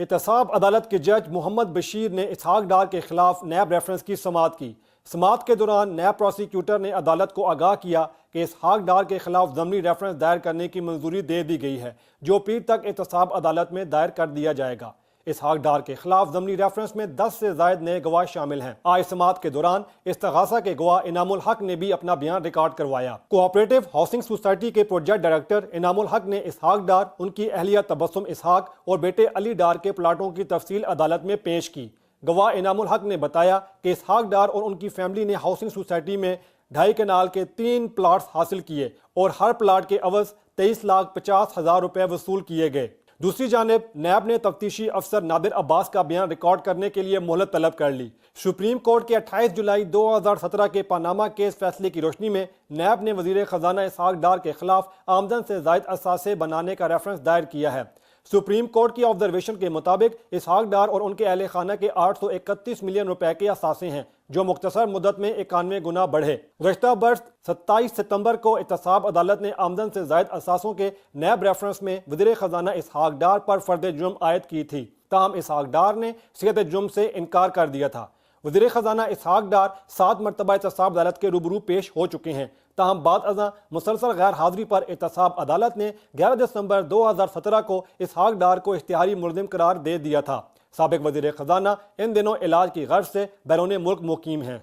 एहतसाब अदालत के जज मोहम्मद बशीर ने इसहाक डार के खिलाफ नैब रेफरेंस की समाअत की। समाअत के दौरान नैब प्रोसिक्यूटर ने अदालत को आगाह किया कि इसहाक डार के खिलाफ ज़मनी रेफरेंस दायर करने की मंजूरी दे दी गई है, जो पीर तक एहतसाब अदालत में दायर कर दिया जाएगा। इसहाक डार के खिलाफ ज़मनी रेफरेंस में 10 से ज़ायद नए गवाह शामिल हैं। आज समाअत के दौरान इस्तगासा के गवाह इनामुल हक ने भी अपना बयान रिकॉर्ड करवाया। कोऑपरेटिव हाउसिंग सोसाइटी के प्रोजेक्ट डायरेक्टर इनामुल हक ने इसहाक डार, उनकी अहलिया तबस्सुम इसहाक और बेटे अली डार के प्लाटों की तफसील अदालत में पेश की। गवाह इनामुल हक ने बताया कि इसहाक डार और उनकी फैमिली ने हाउसिंग सोसाइटी में 2.5 कनाल के 3 प्लाट्स हासिल किए और हर प्लाट के अवज 23,50,000 रुपए वसूल किए गए। दूसरी जानिब नैब ने तफ्तीशी अफसर नादिर अब्बास का बयान रिकॉर्ड करने के लिए मोहलत तलब कर ली। सुप्रीम कोर्ट के 28 जुलाई 2017 के पानामा केस फैसले की रोशनी में नैब ने वजीर खजाना इसहाक डार के खिलाफ आमदन से जायद असासे बनाने का रेफरेंस दायर किया है। सुप्रीम कोर्ट की ऑब्जर्वेशन के मुताबिक इसहाक डार और उनके अहले खाना के 831 मिलियन रुपए के असासे हैं, जो मुख्तसर मुद्दत में 91 गुना बढ़े। गुज़श्ता वर्ष 27 सितंबर को एहतसाब अदालत ने आमदन से जायद असासों के नैब रेफरेंस में वज़ीर ख़ज़ाना इसहाक डार पर फर्द जुर्म आयद की थी। ताहम इसहाक डार ने सियत जुर्म से इनकार कर दिया था। वज़ीर ख़ज़ाना इसहाक डार 7 मरतबा एहतसाब अदालत के रूबरू पेश हो चुके हैं। ताहम बाद अज़ां मुसलसल गैर हाज़री पर एहतसाब अदालत ने 11 दिसंबर 2017 को इसहाक डार को इश्तिहारी मुलज़िम करार दे दिया था। साबिक वज़ीर ख़ज़ाना इन दिनों इलाज की गर्ज से बैरून मुल्क मुकीम हैं।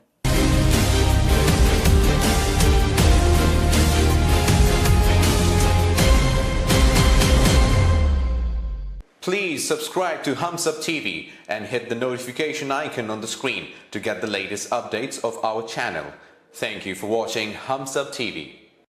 Please subscribe to Hums Up TV and hit the notification icon on the screen to get the latest updates of our channel. Thank you for watching Hums Up TV.